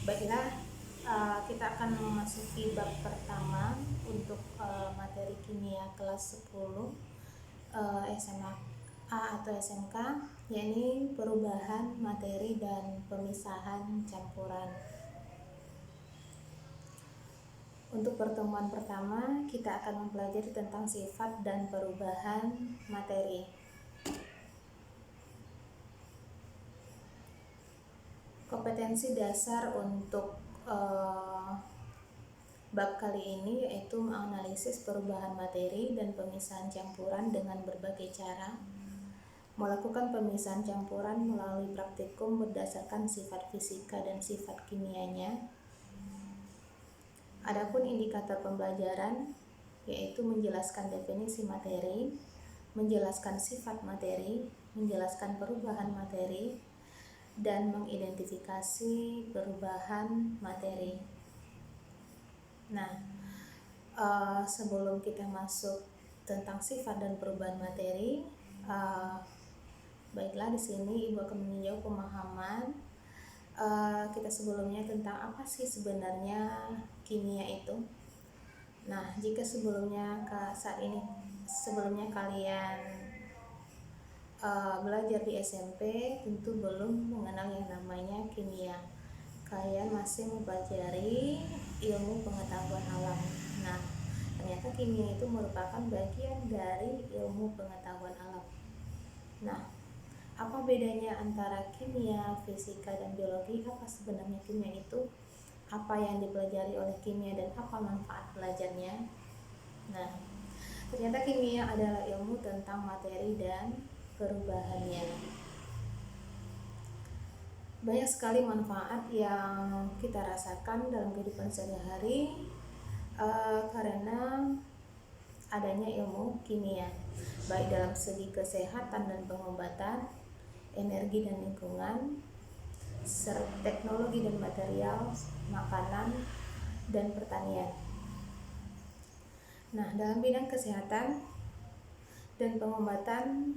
Baiklah, kita akan memasuki bab pertama untuk materi kimia kelas 10 SMA A atau SMK, yakni perubahan materi dan pemisahan campuran. Untuk pertemuan pertama, kita akan mempelajari tentang sifat dan perubahan materi. Kompetensi dasar untuk bab kali ini yaitu menganalisis perubahan materi dan pemisahan campuran dengan berbagai cara, melakukan pemisahan campuran melalui praktikum berdasarkan sifat fisika dan sifat kimianya. Adapun indikator pembelajaran yaitu menjelaskan definisi materi, menjelaskan sifat materi, menjelaskan perubahan materi, dan mengidentifikasi perubahan materi. Nah, sebelum kita masuk tentang sifat dan perubahan materi, baiklah di sini Ibu akan meninjau pemahaman kita sebelumnya tentang apa sih sebenarnya kimia itu. Nah, jika sebelumnya kalian belajar di SMP, tentu belum mengenal yang namanya kimia. Kalian masih mempelajari ilmu pengetahuan alam. Nah, ternyata kimia itu merupakan bagian dari ilmu pengetahuan alam. Nah, apa bedanya antara kimia, fisika, dan biologi? Apa sebenarnya kimia itu? Apa yang dipelajari oleh kimia dan apa manfaat belajarnya? Nah, ternyata kimia adalah ilmu tentang materi dan perubahannya. Banyak sekali manfaat yang kita rasakan dalam kehidupan sehari-hari karena adanya ilmu kimia, baik dalam segi kesehatan dan pengobatan, energi dan lingkungan, teknologi dan material, makanan, dan pertanian. Nah, dalam bidang kesehatan dan pengobatan,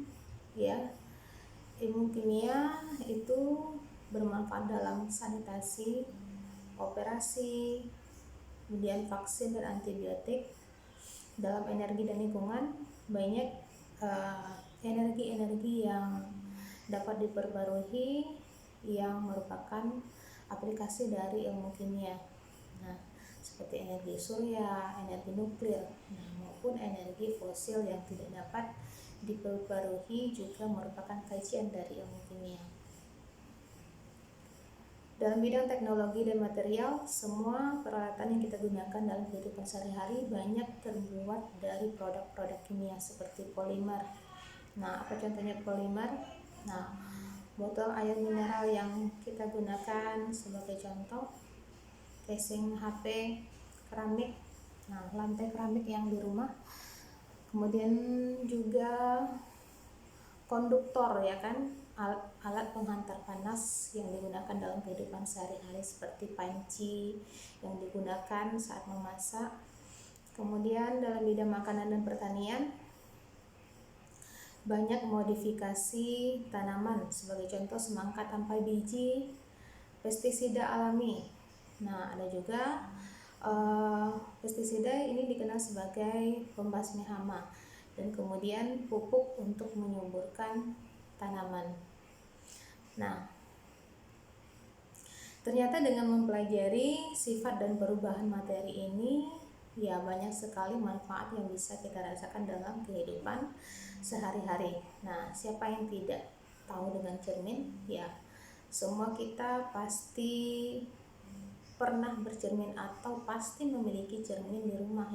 ilmu kimia itu bermanfaat dalam sanitasi, operasi, kemudian vaksin dan antibiotik. Dalam energi dan lingkungan, banyak energi-energi yang dapat diperbarui yang merupakan aplikasi dari ilmu kimia. Nah, seperti energi surya, energi nuklir, maupun energi fosil yang tidak dapat diperbarui juga merupakan kajian dari ilmu kimia. Dalam bidang teknologi dan material, semua peralatan yang kita gunakan dalam kehidupan sehari-hari banyak terbuat dari produk-produk kimia seperti polimer. Nah, apa contohnya polimer? Nah, botol air mineral yang kita gunakan sebagai contoh, casing HP, keramik, lantai keramik yang di rumah, kemudian juga konduktor, alat penghantar panas yang digunakan dalam kehidupan sehari-hari seperti panci yang digunakan saat memasak. Kemudian dalam bidang makanan dan pertanian, banyak modifikasi tanaman, sebagai contoh semangka tanpa biji, pestisida alami. Nah, ada juga pestisida ini dikenal sebagai pembasmi hama, dan kemudian pupuk untuk menyuburkan tanaman. Nah, ternyata dengan mempelajari sifat dan perubahan materi ini, banyak sekali manfaat yang bisa kita rasakan dalam kehidupan sehari-hari. Nah, siapa yang tidak tahu dengan cermin? Semua kita pasti pernah bercermin atau pasti memiliki cermin di rumah,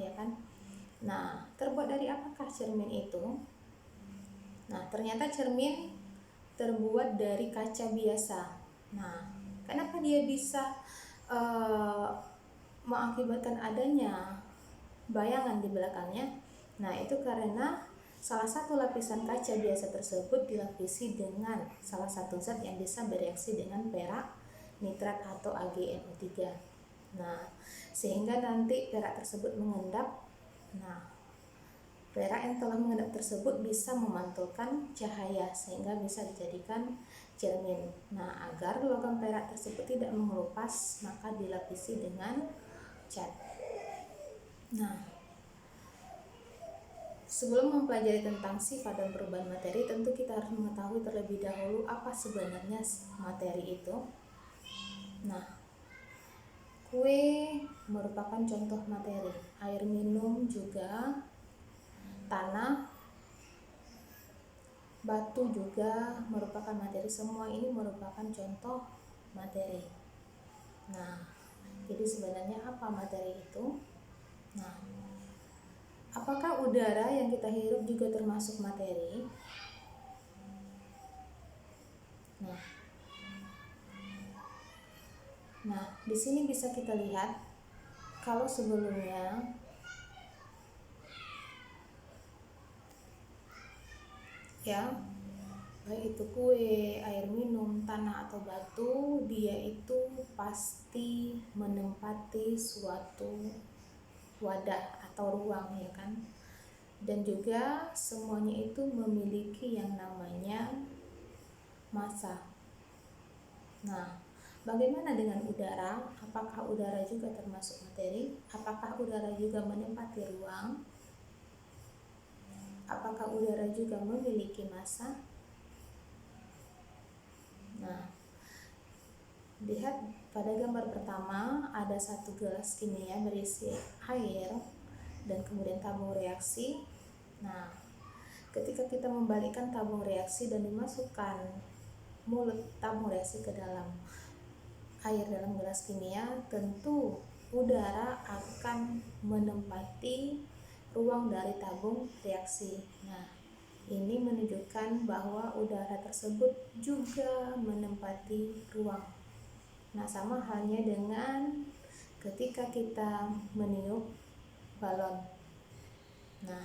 Nah, terbuat dari apakah cermin itu? Nah, ternyata cermin terbuat dari kaca biasa. Nah, kenapa dia bisa mengakibatkan adanya bayangan di belakangnya? Nah, itu karena salah satu lapisan kaca biasa tersebut dilapisi dengan salah satu zat yang bisa bereaksi dengan perak, nitrat atau AgNO3. Nah, sehingga nanti perak tersebut mengendap. Nah, Perak yang telah mengendap tersebut bisa memantulkan cahaya sehingga bisa dijadikan cermin. Nah, agar logam perak tersebut tidak mengelupas, maka dilapisi dengan cat. Nah, sebelum mempelajari tentang sifat dan perubahan materi, tentu kita harus mengetahui terlebih dahulu apa sebenarnya materi itu. Nah, kue merupakan contoh materi, air minum juga, tanah, batu juga merupakan materi. Semua ini merupakan contoh materi. Nah, jadi sebenarnya apa materi itu? Nah, apakah udara yang kita hirup juga termasuk materi? Nah, di sini bisa kita lihat kalau sebelumnya ya, baik itu kue, air minum, tanah atau batu, dia itu pasti menempati suatu wadah atau ruang, ya kan? Dan juga semuanya itu memiliki yang namanya massa. Nah, bagaimana dengan udara? Apakah udara juga termasuk materi? Apakah udara juga menempati ruang? Apakah udara juga memiliki massa? Nah, lihat pada gambar pertama, ada satu gelas kimia berisi air dan kemudian tabung reaksi. Nah, ketika kita membalikkan tabung reaksi dan dimasukkan mulut tabung reaksi ke dalam air dalam gelas kimia, tentu udara akan menempati ruang dari tabung reaksi. Nah, ini menunjukkan bahwa udara tersebut juga menempati ruang. Nah, sama halnya dengan ketika kita meniup balon. Nah,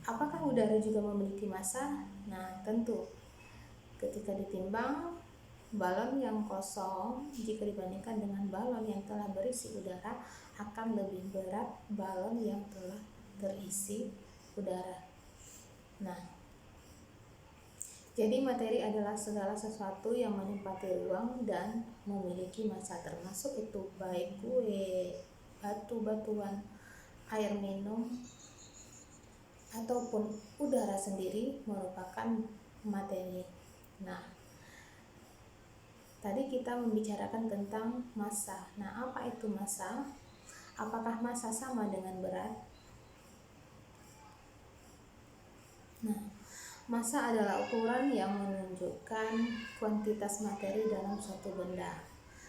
apakah udara juga memiliki massa? Nah, tentu ketika ditimbang, balon yang kosong jika dibandingkan dengan balon yang telah berisi udara akan lebih berat balon yang telah terisi udara. Nah, jadi materi adalah segala sesuatu yang menempati ruang dan memiliki massa, termasuk itu baik kue, batu-batuan, air minum, ataupun udara sendiri merupakan materi. Nah, tadi kita membicarakan tentang massa. Nah, apa itu massa? Apakah massa sama dengan berat? Nah, massa adalah ukuran yang menunjukkan kuantitas materi dalam suatu benda.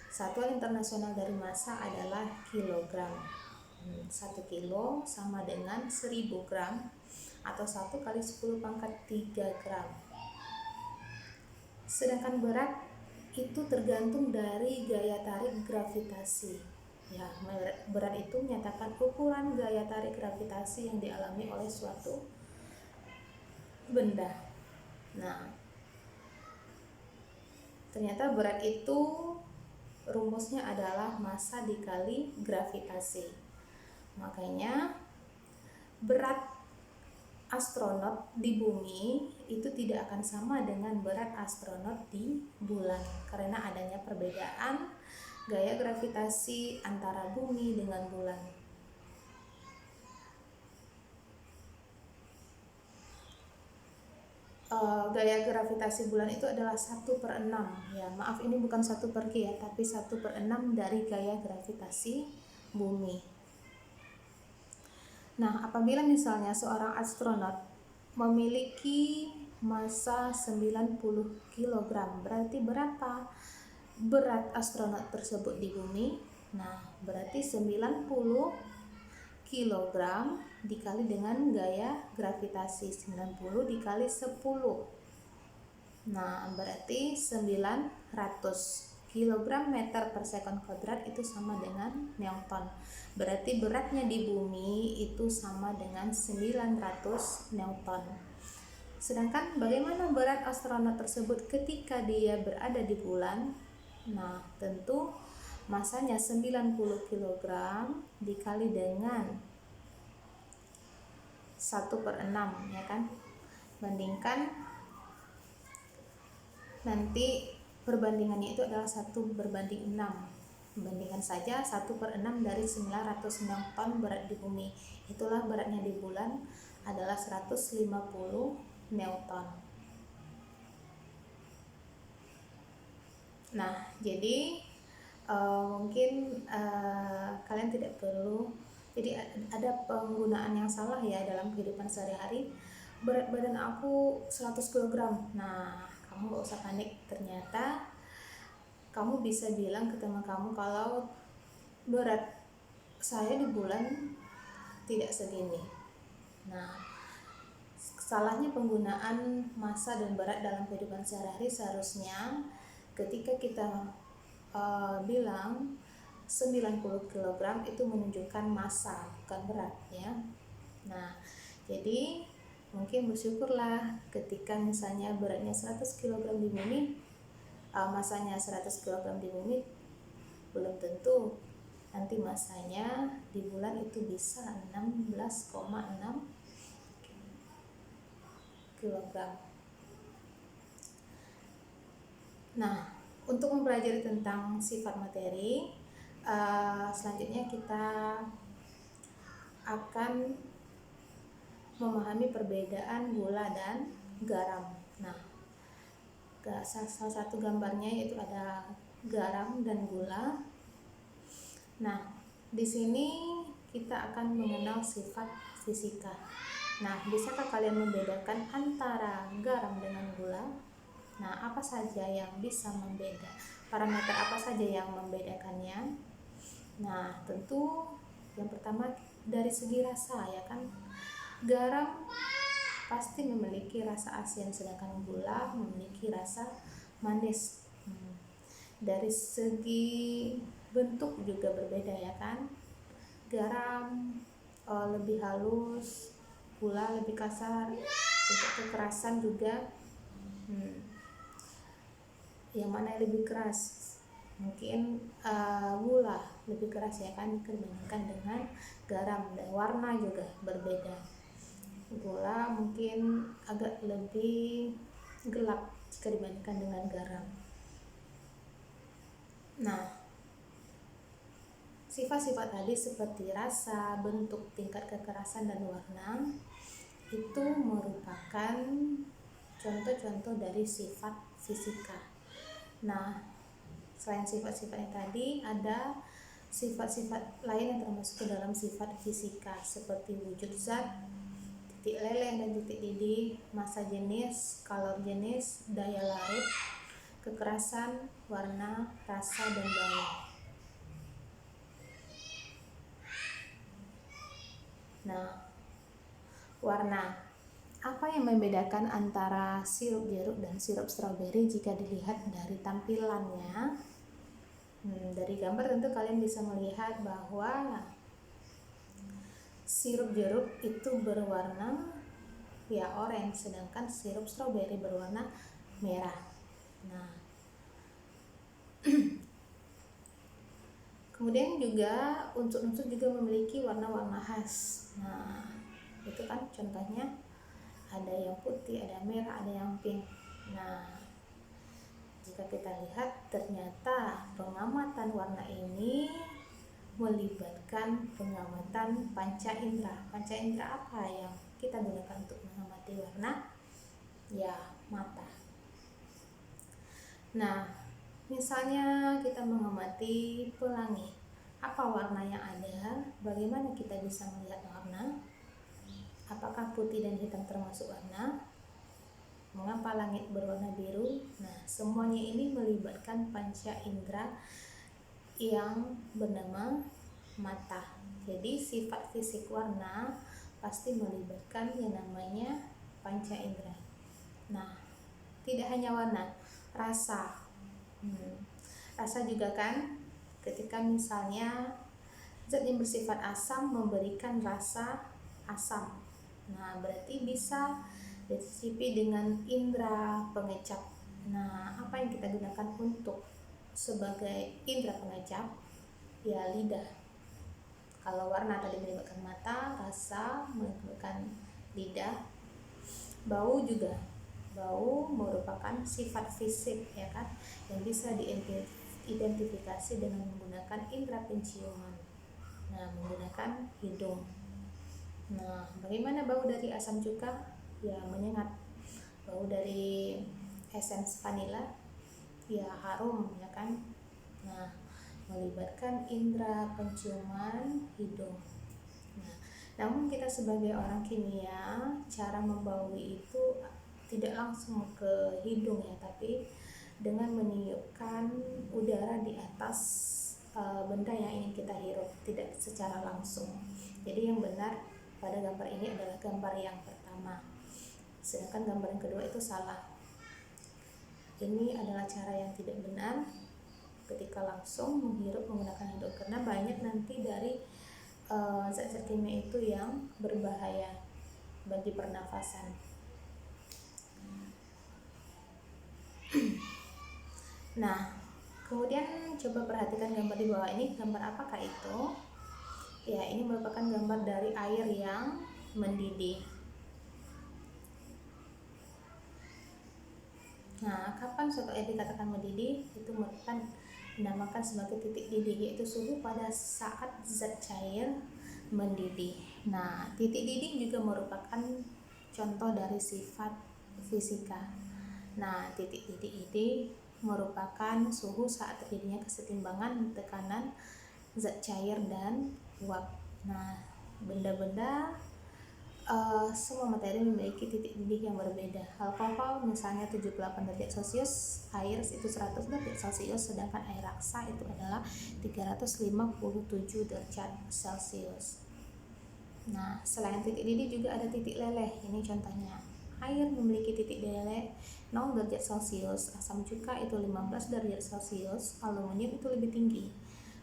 Satuan internasional dari massa adalah kilogram. 1 kilo sama dengan 1000 gram atau 1 kali 10 pangkat 3 gram. Sedangkan berat itu tergantung dari gaya tarik gravitasi. Ya, berat itu menyatakan ukuran gaya tarik gravitasi yang dialami oleh suatu benda. Nah, ternyata berat itu rumusnya adalah massa dikali gravitasi. Makanya berat astronot di bumi itu tidak akan sama dengan berat astronot di bulan karena adanya perbedaan gaya gravitasi antara bumi dengan bulan. Gaya gravitasi bulan itu adalah 1/6. Ya, maaf, ini bukan 1/G ya, tapi 1/6 dari gaya gravitasi bumi. Nah, apabila misalnya seorang astronot memiliki massa 90 kg, berarti berapa berat astronot tersebut di bumi? Nah, berarti 90 kg dikali dengan gaya gravitasi 90 dikali 10. Nah, berarti 900 kg meter per sekon kuadrat itu sama dengan Newton. Berarti beratnya di bumi itu sama dengan 900 Newton. Sedangkan bagaimana berat astronot tersebut ketika dia berada di bulan? Nah, tentu massanya 90 kg dikali dengan 1/6 ya kan. Bandingkan, nanti perbandingannya itu adalah 1/6. Bandingkan saja 1/6 dari 909 ton berat di bumi. Itulah beratnya di bulan adalah 150 Newton. Nah, jadi mungkin kalian tidak perlu, jadi ada penggunaan yang salah ya dalam kehidupan sehari-hari. Berat badan aku 100 kg. Nah, kamu gak usah panik. Ternyata kamu bisa bilang ke teman kamu kalau berat saya di bulan tidak segini. Nah, salahnya penggunaan massa dan berat dalam kehidupan sehari-hari. Seharusnya ketika kita bilang 90 kg itu menunjukkan massa, bukan berat ya. Nah, jadi mungkin bersyukurlah ketika misalnya beratnya 100 kg di bumi, massanya 100 kg di bumi, belum tentu nanti massanya di bulan itu bisa 16,6 kg. Nah, untuk mempelajari tentang sifat materi, selanjutnya kita akan memahami perbedaan gula dan garam. Nah, salah satu gambarnya yaitu ada garam dan gula. Nah, di sini kita akan mengenal sifat fisika. Nah, bisakah kalian membedakan antara garam dengan gula? Nah, apa saja yang bisa membeda? Parameter apa saja yang membedakannya? Nah, tentu yang pertama dari segi rasa ya kan. Garam pasti memiliki rasa asin, sedangkan gula memiliki rasa manis. Dari segi bentuk juga berbeda ya kan. Garam lebih halus, gula lebih kasar. Untuk kekerasan juga yang mana yang lebih keras? Mungkin gula lebih keras ya kan dibandingkan dengan garam, dan warna juga berbeda. Gula mungkin agak lebih gelap jika dibandingkan dengan garam. Nah, sifat-sifat tadi seperti rasa, bentuk, tingkat kekerasan, dan warna itu merupakan contoh-contoh dari sifat fisika. Nah, selain sifat-sifatnya tadi, ada sifat-sifat lain yang termasuk ke dalam sifat fisika seperti wujud zat, titik leleh dan titik didih, massa jenis, kalor jenis, daya larut, kekerasan, warna, rasa, dan bau. Nah, warna. Apa yang membedakan antara sirup jeruk dan sirup stroberi jika dilihat dari tampilannya? Dari gambar tentu kalian bisa melihat bahwa sirup jeruk itu berwarna ya orange, sedangkan sirup stroberi berwarna merah. Nah, kemudian juga unsur-unsur juga memiliki warna-warna khas. Nah, itu kan contohnya ada yang putih, ada merah, ada yang pink. Nah, jika kita lihat ternyata pengamatan warna ini melibatkan pengamatan panca indera. Panca indera apa yang kita gunakan untuk mengamati warna? Ya, mata. Nah, misalnya kita mengamati pelangi, apa warna yang ada? Bagaimana kita bisa melihat warna? Apakah putih dan hitam termasuk warna? Mengapa langit berwarna biru? Nah, semuanya ini melibatkan panca indera yang bernama mata. Jadi sifat fisik warna pasti melibatkan yang namanya panca indera. Nah, tidak hanya warna, rasa. Rasa juga kan, ketika misalnya zat yang bersifat asam memberikan rasa asam. Nah, berarti bisa dicicipi dengan indera pengecap. Nah, apa yang kita gunakan untuk sebagai indera pengecap? Ya, lidah. Kalau warna tadi melibatkan mata, rasa melibatkan lidah. Bau juga, bau merupakan sifat fisik ya kan, yang bisa diidentifikasi dengan menggunakan indera penciuman. Nah, menggunakan hidung. Nah, bagaimana bau dari asam cuka? Ya, menyengat. Bau dari essence vanila, ya harum ya kan. Nah, melibatkan indera penciuman hidung. Nah, namun kita sebagai orang kimia, cara membaui itu tidak langsung ke hidung ya, tapi dengan meniupkan udara di atas benda yang ingin kita hirup, tidak secara langsung. Jadi yang benar pada gambar ini adalah gambar yang pertama, sedangkan gambar yang kedua itu salah. Ini adalah cara yang tidak benar ketika langsung menghirup menggunakan hidung, karena banyak nanti dari zat-zat kimia itu yang berbahaya bagi pernafasan. Nah, kemudian coba perhatikan gambar di bawah ini. Gambar apakah itu? Ya, ini merupakan gambar dari air yang mendidih. Nah, kapan suatu air dikatakan mendidih? Itu merupakan dinamakan sebagai titik didih, yaitu suhu pada saat zat cair mendidih. Nah, titik didih juga merupakan contoh dari sifat fisika. Nah, titik didih ini merupakan suhu saat terjadinya kesetimbangan tekanan zat cair dan uap. Nah, benda-benda semua materi memiliki titik didih yang berbeda. Alkohol misalnya 78 derajat Celcius, air itu 100 derajat Celcius, sedangkan air raksa itu adalah 357 derajat Celcius. Nah, selain titik didih juga ada titik leleh. Ini contohnya. Air memiliki titik leleh 0 derajat Celcius, asam cuka itu 15 derajat Celcius, aluminium itu lebih tinggi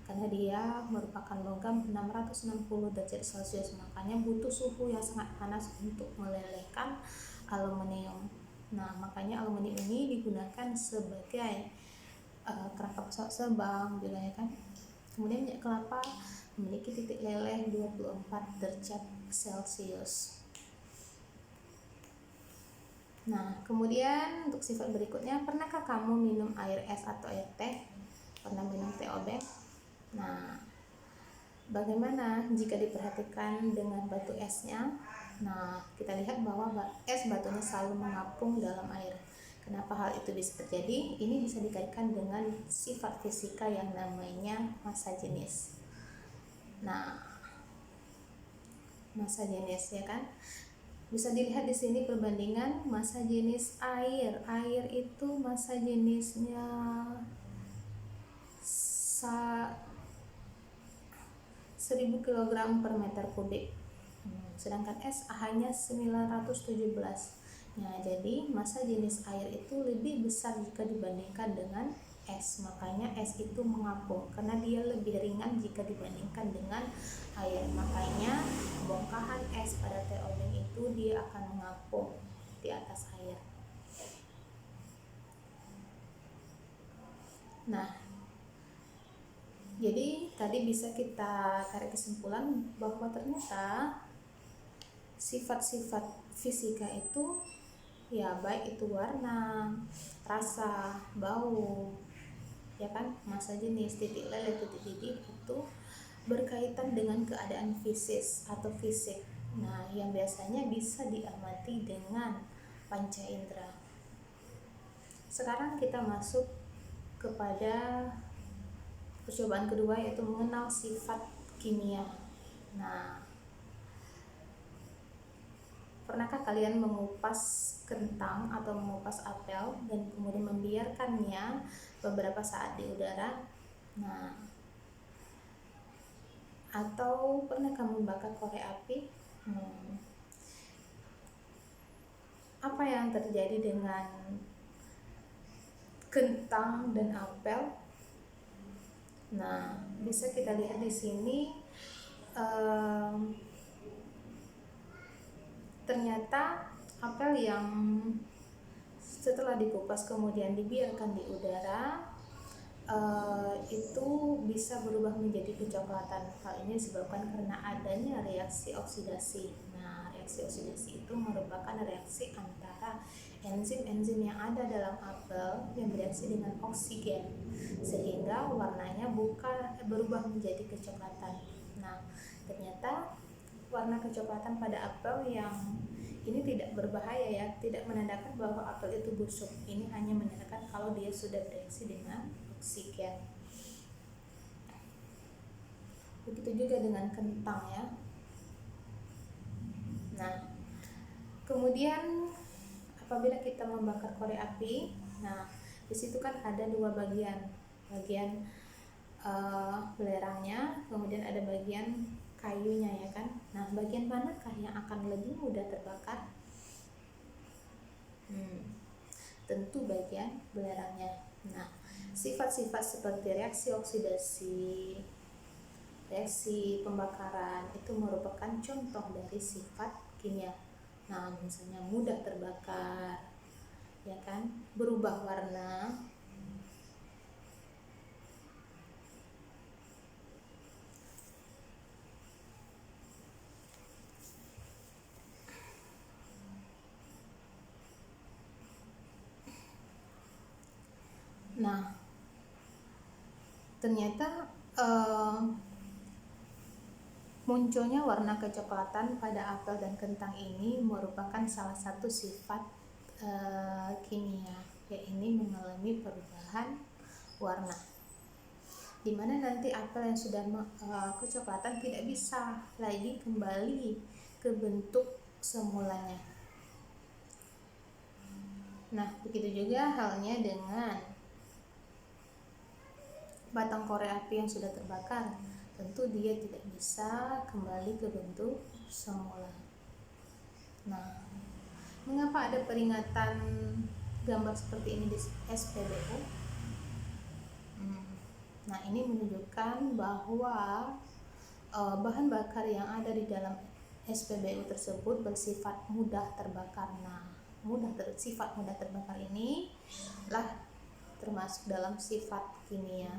karena dia merupakan logam 660 derajat Celcius, makanya butuh suhu yang sangat panas untuk melelehkan aluminium. Nah, makanya aluminium ini digunakan sebagai kerangka pesawat terbang juga ya kan. Kemudian minyak kelapa memiliki titik leleh 24 derajat Celcius. Nah, kemudian untuk sifat berikutnya, pernahkah kamu minum air es atau air teh? Pernah minum TOB? Nah, bagaimana jika diperhatikan dengan batu esnya? Nah, kita lihat bahwa es batunya selalu mengapung dalam air. Kenapa hal itu bisa terjadi? Ini bisa dikaitkan dengan sifat fisika yang namanya massa jenis. Nah, massa jenis ya kan? Bisa dilihat di sini perbandingan massa jenis air. Air itu massa jenisnya 1000 kg per meter kubik. Sedangkan es hanya 917. Nah, jadi massa jenis air itu lebih besar jika dibandingkan dengan es. Makanya es itu mengapung karena dia lebih ringan jika dibandingkan dengan air. Makanya bongkahan es pada teh obeng itu dia akan mengapung di atas air. Nah, jadi tadi bisa kita tarik kesimpulan bahwa ternyata sifat-sifat fisika itu ya baik itu warna, rasa, bau, ya kan, massa jenis, titik leleh, titik didih itu berkaitan dengan keadaan fisis atau fisik. Nah, yang biasanya bisa diamati dengan panca indera. Sekarang kita masuk kepada percobaan kedua, yaitu mengenal sifat kimia. Nah, pernahkah kalian mengupas kentang atau mengupas apel dan kemudian membiarkannya beberapa saat di udara? Nah, atau pernah kamu bakar korek api? Apa yang terjadi dengan kentang dan apel? Nah, bisa kita lihat di sini ternyata apel yang setelah dikupas kemudian dibiarkan di udara itu bisa berubah menjadi kecoklatan. Hal ini disebabkan karena adanya reaksi oksidasi. Nah, reaksi oksidasi itu merupakan reaksi antara enzim-enzim yang ada dalam apel yang bereaksi dengan oksigen sehingga warnanya berubah menjadi kecoklatan. Nah, ternyata warna kecoklatan pada apel yang ini tidak berbahaya ya, tidak menandakan bahwa apel itu busuk. Ini hanya menandakan kalau dia sudah bereaksi dengan oksigen. Begitu juga dengan kentang ya. Nah, kemudian apabila kita membakar korek api, nah di situ kan ada dua bagian belerangnya, kemudian ada bagian kayunya ya kan. Nah, bagian manakah yang akan lebih mudah terbakar? Tentu bagian belerangnya. Nah, sifat-sifat seperti reaksi oksidasi, reaksi pembakaran itu merupakan contoh dari sifat kimia. Nah, misalnya mudah terbakar, ya kan, berubah warna, nah ternyata munculnya warna kecoklatan pada apel dan kentang ini merupakan salah satu sifat kimia, yaitu mengalami perubahan warna, dimana nanti apel yang sudah kecoklatan tidak bisa lagi kembali ke bentuk semulanya. Nah, begitu juga halnya dengan batang korek api yang sudah terbakar, tentu dia tidak bisa kembali ke bentuk semula. Nah, mengapa ada peringatan gambar seperti ini di SPBU? Nah, ini menunjukkan bahwa bahan bakar yang ada di dalam SPBU tersebut bersifat mudah terbakar. Nah, sifat mudah terbakar ini lah termasuk dalam sifat kimia.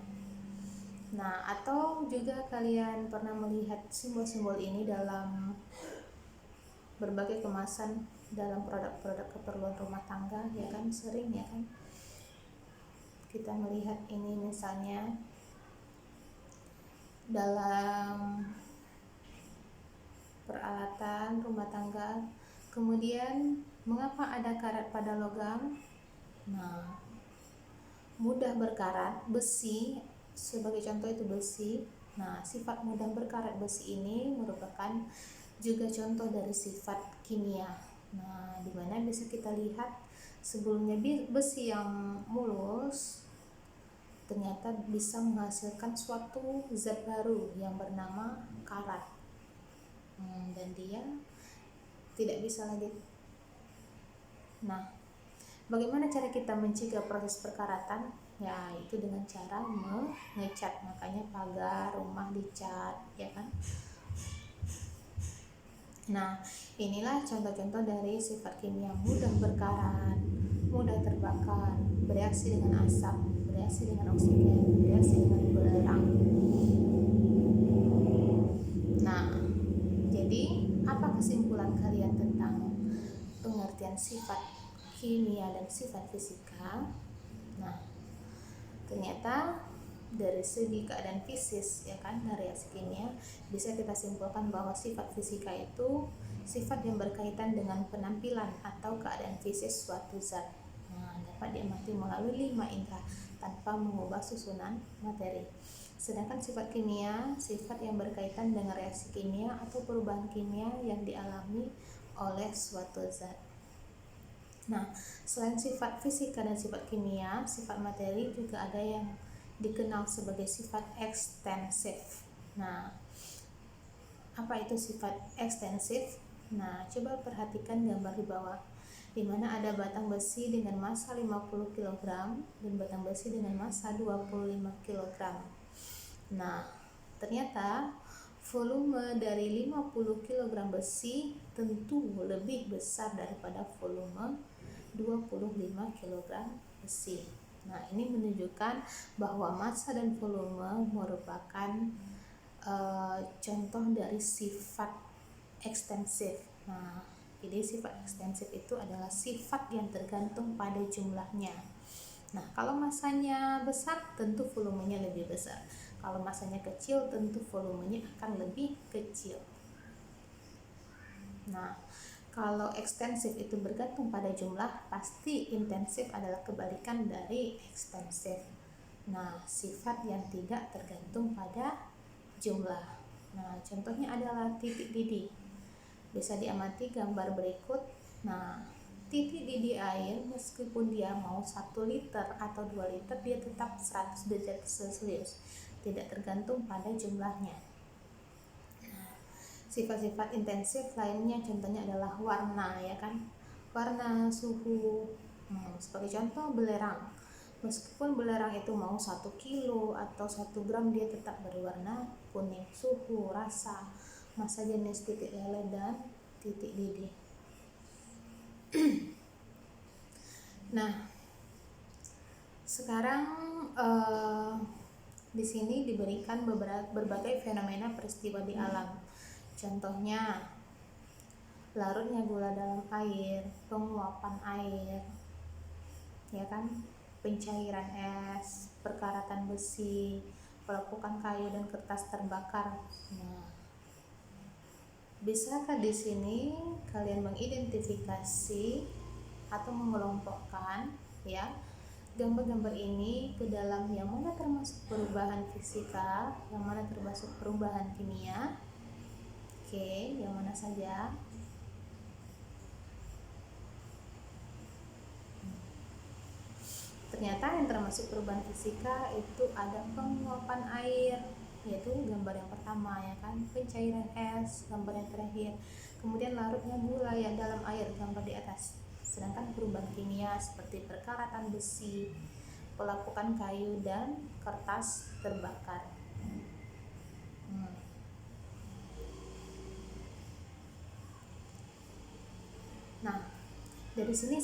Nah, atau juga kalian pernah melihat simbol-simbol ini dalam berbagai kemasan dalam produk-produk keperluan rumah tangga, ya kan, sering ya kan kita melihat ini misalnya dalam peralatan rumah tangga. Kemudian mengapa ada karat pada logam? Nah, mudah berkarat, besi sebagai contoh itu besi. Nah, sifat mudah berkarat besi ini merupakan juga contoh dari sifat kimia. Nah, dimana bisa kita lihat sebelumnya besi yang mulus ternyata bisa menghasilkan suatu zat baru yang bernama karat, dan dia tidak bisa lagi. Nah, bagaimana cara kita mencegah proses perkaratan? Ya, itu dengan cara mengecat. Makanya pagar rumah dicat, ya kan? Nah, inilah contoh-contoh dari sifat kimia: mudah berkarat, mudah terbakar, bereaksi dengan asap, bereaksi dengan oksigen, bereaksi dengan belerang. Nah, jadi apa kesimpulan kalian tentang pengertian sifat kimia dan sifat fisika? Nah, ternyata dari segi keadaan fisis, ya kan, dari reaksi kimia bisa kita simpulkan bahwa sifat fisika itu sifat yang berkaitan dengan penampilan atau keadaan fisis suatu zat. Nah, dapat diamati melalui 5 indera tanpa mengubah susunan materi. Sedangkan sifat kimia, sifat yang berkaitan dengan reaksi kimia atau perubahan kimia yang dialami oleh suatu zat. Nah, selain sifat fisika dan sifat kimia, sifat materi juga ada yang dikenal sebagai sifat ekstensif. Nah, apa itu sifat ekstensif? Nah, coba perhatikan gambar di bawah, di mana ada batang besi dengan massa 50 kg dan batang besi dengan massa 25 kg. Nah, ternyata volume dari 50 kg besi tentu lebih besar daripada volume 25 kg besi. Nah, ini menunjukkan bahwa massa dan volume merupakan contoh dari sifat ekstensif. Nah, jadi sifat ekstensif itu adalah sifat yang tergantung pada jumlahnya. Nah, kalau masanya besar tentu volumenya lebih besar. Kalau masanya kecil tentu volumenya akan lebih kecil. Nah, kalau ekstensif itu bergantung pada jumlah, pasti intensif adalah kebalikan dari ekstensif. Nah, sifat yang tidak tergantung pada jumlah. Nah, contohnya adalah titik didih. Bisa diamati gambar berikut. Nah, titik didih air meskipun dia mau 1 liter atau 2 liter, dia tetap 100 derajat Celcius, tidak tergantung pada jumlahnya. Sifat-sifat intensif lainnya contohnya adalah warna, ya kan, warna, suhu. Sebagai contoh belerang, meskipun belerang itu mau 1 kilo atau 1 gram, dia tetap berwarna kuning. Suhu, rasa, massa jenis titik lele dan titik didih. Nah, sekarang di sini diberikan berbagai fenomena peristiwa di alam. Contohnya larutnya gula dalam air, penguapan air, ya kan, pencairan es, perkaratan besi, pelepukan kayu dan kertas terbakar. Nah, bisakah di sini kalian mengidentifikasi atau mengelompokkan, ya, gambar-gambar ini ke dalam yang mana termasuk perubahan fisika, yang mana termasuk perubahan kimia? Oke, yang mana saja? Ternyata yang termasuk perubahan fisika itu ada penguapan air, yaitu gambar yang pertama, ya kan, pencairan es, gambar yang terakhir, kemudian larutnya gula yang dalam air, gambar di atas. Sedangkan perubahan kimia seperti perkaratan besi, pelapukan kayu dan kertas terbakar. Nah, dari sini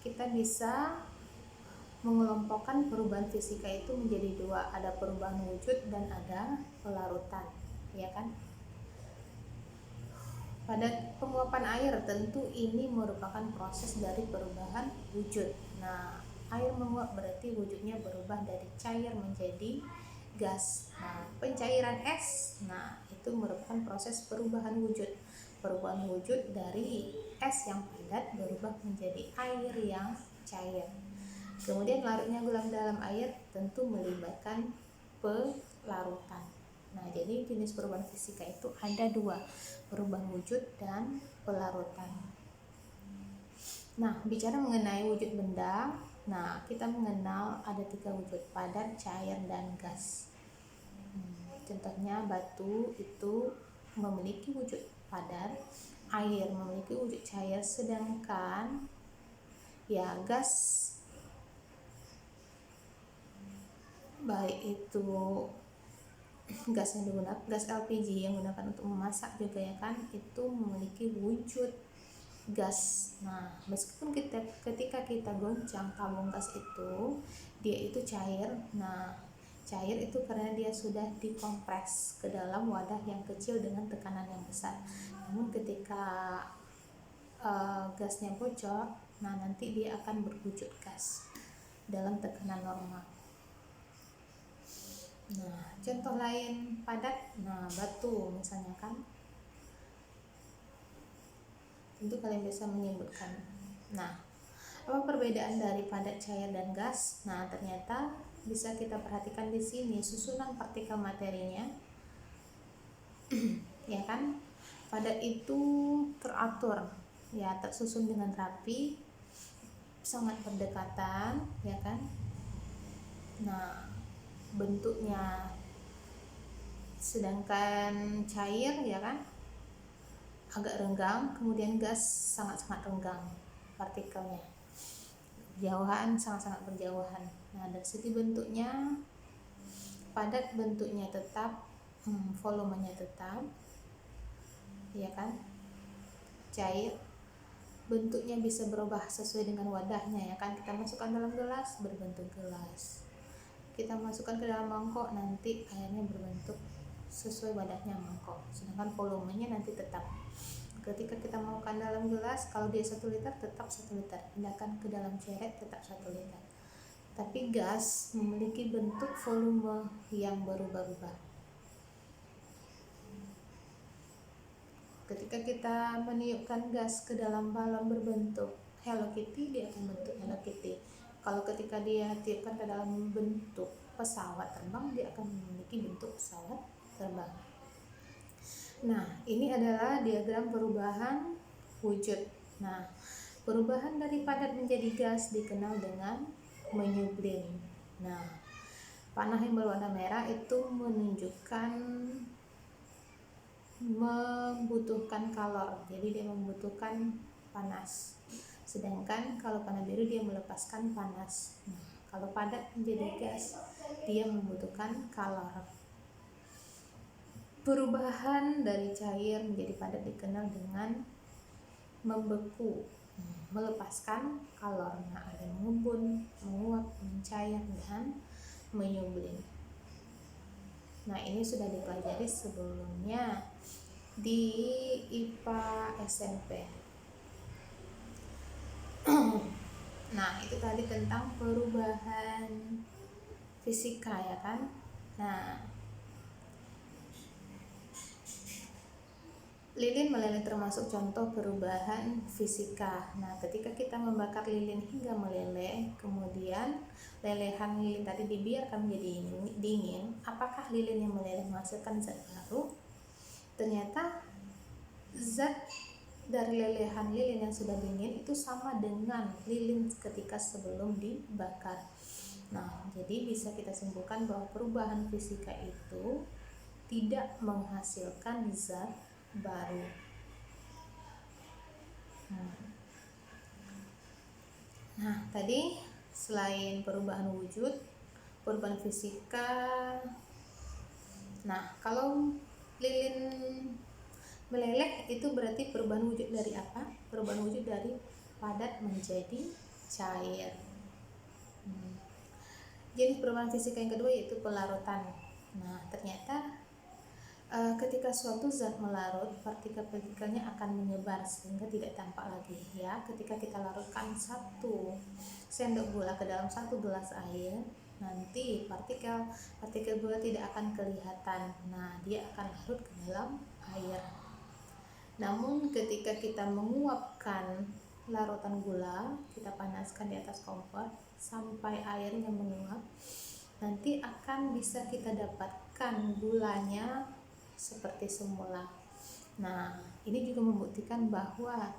kita bisa mengelompokkan perubahan fisika itu menjadi 2, ada perubahan wujud dan ada pelarutan, ya kan? Pada penguapan air tentu ini merupakan proses dari perubahan wujud. Nah, air menguap berarti wujudnya berubah dari cair menjadi gas. Nah, pencairan es, nah itu merupakan proses perubahan wujud. Perubahan wujud dari es yang padat berubah menjadi air yang cair. Kemudian larutnya gula dalam air tentu melibatkan pelarutan. Nah, jadi jenis perubahan fisika itu ada 2, perubahan wujud dan pelarutan. Nah, bicara mengenai wujud benda, nah kita mengenal ada 3 wujud, padat, cair, dan gas. Contohnya batu itu memiliki wujud padat, air memiliki wujud cair, sedangkan ya gas, baik itu gas yang digunakan, gas LPG yang digunakan untuk memasak juga, ya kan, itu memiliki wujud gas. Nah, meskipun ketika kita goncang tabung gas itu, dia itu cair. Nah, cair itu karena dia sudah dikompres ke dalam wadah yang kecil dengan tekanan yang besar. Namun ketika gasnya bocor, nah nanti dia akan berwujud gas dalam tekanan normal. Nah, contoh lain padat, nah batu misalnya kan, tentu kalian bisa menyebutkan. Nah, apa perbedaan dari padat, cair, dan gas? Nah, ternyata bisa kita perhatikan di sini susunan partikel materinya, ya kan, padat itu teratur, ya, tersusun dengan rapi, sangat berdekatan, ya kan. Nah, bentuknya, sedangkan cair, ya kan, agak renggang, kemudian gas sangat-sangat renggang partikelnya, jauhan sangat-sangat berjauhan. Nah, dari segi bentuknya, padat bentuknya tetap, volumenya tetap, ya kan. Cair bentuknya bisa berubah sesuai dengan wadahnya, ya kan, kita masukkan dalam gelas berbentuk gelas, kita masukkan ke dalam mangkok nanti airnya berbentuk sesuai padatnya mangkok, sedangkan volumenya nanti tetap. Ketika kita masukkan dalam gelas, kalau dia 1 liter tetap 1 liter, pindahkan ke dalam ceret tetap 1 liter. Tapi gas memiliki bentuk volume yang berubah-ubah. Ketika kita meniupkan gas ke dalam balon berbentuk Hello Kitty, dia akan bentuk Hello Kitty. Kalau ketika dia tiupkan ke dalam bentuk pesawat terbang, dia akan memiliki bentuk pesawat terbang. Nah, ini adalah diagram perubahan wujud. Nah, perubahan dari padat menjadi gas dikenal dengan menyublim. Nah, panah yang berwarna merah itu menunjukkan membutuhkan kalor, jadi dia membutuhkan panas. Sedangkan kalau panah biru dia melepaskan panas. Nah, kalau padat menjadi gas, dia membutuhkan kalor. Perubahan dari cair menjadi padat dikenal dengan membeku, melepaskan kalor. Nah, ada mengembun, menguap, mencair, dan menyublim. Nah, ini sudah dipelajari sebelumnya di IPA SMP. Nah, itu tadi tentang perubahan fisika, ya kan? Nah, lilin meleleh termasuk contoh perubahan fisika. Nah, ketika kita membakar lilin hingga meleleh, kemudian lelehan lilin tadi dibiarkan menjadi dingin, apakah lilin yang meleleh menghasilkan zat baru? Ternyata zat dari lelehan lilin yang sudah dingin itu sama dengan lilin ketika sebelum dibakar. Nah, jadi bisa kita simpulkan bahwa perubahan fisika itu tidak menghasilkan zat baru. Nah, tadi selain perubahan wujud, perubahan fisika. Nah, kalau lilin meleleh itu berarti perubahan wujud dari apa? Perubahan wujud dari padat menjadi cair. Jenis perubahan fisika yang kedua yaitu pelarutan. Nah, ternyata ketika suatu zat melarut, partikel-partikelnya akan menyebar sehingga tidak tampak lagi, ya. Ketika kita larutkan 1 sendok gula ke dalam 1 gelas air, nanti partikel gula tidak akan kelihatan. Nah, dia akan larut ke dalam air. Namun ketika kita menguapkan larutan gula, kita panaskan di atas kompor sampai airnya menguap, nanti akan bisa kita dapatkan gulanya seperti semula. Nah, ini juga membuktikan bahwa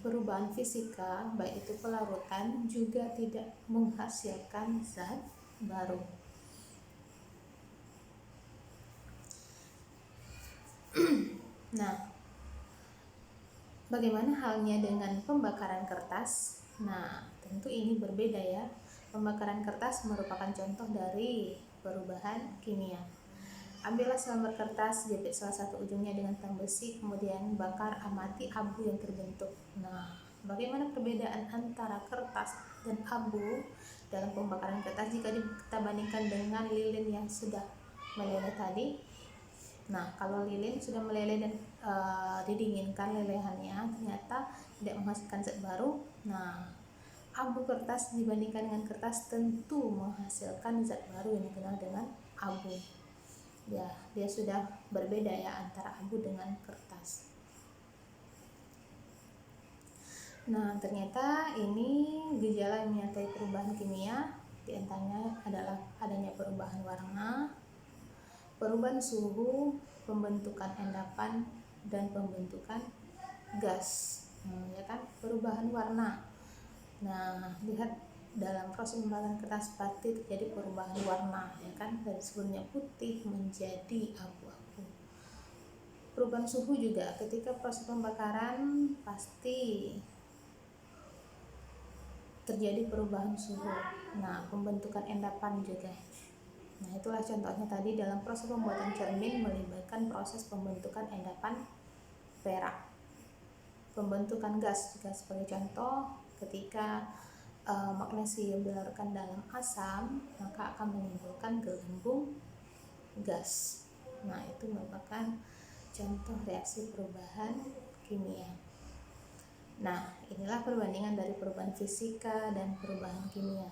perubahan fisika, baik itu pelarutan, juga tidak menghasilkan zat baru. Nah, bagaimana halnya dengan pembakaran kertas? Nah, tentu ini berbeda, ya. Pembakaran kertas merupakan contoh dari perubahan kimia. Ambillah selembar kertas, jepit salah satu ujungnya dengan tang besi, kemudian bakar, amati abu yang terbentuk. Nah, bagaimana perbedaan antara kertas dan abu dalam pembakaran kertas jika kita bandingkan dengan lilin yang sudah meleleh tadi? Nah, kalau lilin sudah meleleh dan didinginkan lelehannya, ternyata tidak menghasilkan zat baru. Nah, abu kertas dibandingkan dengan kertas tentu menghasilkan zat baru yang dikenal dengan abu. Ya, dia sudah berbeda, ya, antara abu dengan kertas. Nah, ternyata ini gejala yang menyertai perubahan kimia. Di antaranya adalah adanya perubahan warna, perubahan suhu, pembentukan endapan, dan pembentukan gas. Ya kan, perubahan warna. Nah, lihat dalam proses pembakaran kertas pasti terjadi perubahan warna, ya kan, dari sebelumnya putih menjadi abu-abu. Perubahan suhu juga ketika proses pembakaran pasti terjadi perubahan suhu. Nah, pembentukan endapan juga. Nah, itulah contohnya tadi dalam proses pembuatan cermin melibatkan proses pembentukan endapan perak. Pembentukan gas juga sebagai contoh, ketika magnesium dilarutkan dalam asam, maka akan menimbulkan gelembung gas. Nah, itu merupakan contoh reaksi perubahan kimia. Nah, inilah perbandingan dari perubahan fisika dan perubahan kimia.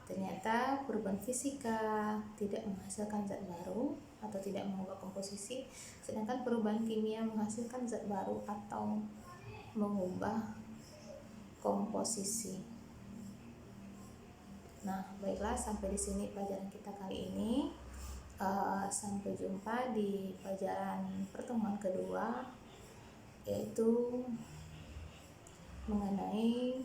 Ternyata perubahan fisika tidak menghasilkan zat baru atau tidak mengubah komposisi, sedangkan perubahan kimia menghasilkan zat baru atau mengubah komposisi. Nah, baiklah, sampai di sini pelajaran kita kali ini. Sampai jumpa di pelajaran pertemuan kedua, yaitu mengenai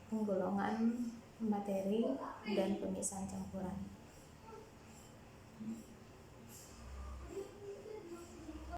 penggolongan materi dan pemisahan campuran.